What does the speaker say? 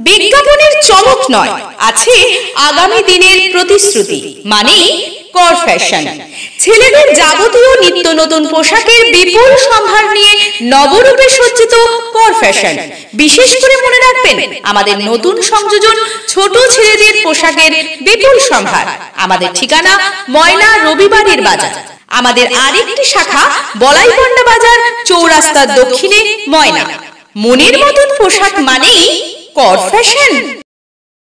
বিজ্ঞাপনের চমক নয়, আছে আগামী দিনের প্রতিশ্রুতি, মানে কর ফ্যাশন। ছেলেদের যাবতীয় নিত্য নতুন পোশাকের বিপুল সম্ভার নিয়ে নবরূপে সজ্জিত কর ফ্যাশন। বিশেষ করে মনে রাখবেন, আমাদের নতুন সংযোজন ছোট ছেলেদের পোশাকের বিপুল সম্ভার। আমাদের ঠিকানা ময়না রবিবারের বাজার। আমাদের আরেকটি শাখা বলাইপন্ডা বাজার, চৌরাস্তার দক্ষিণে ময়না। মনের মতন পোশাক মানেই কর ফ্যাশন।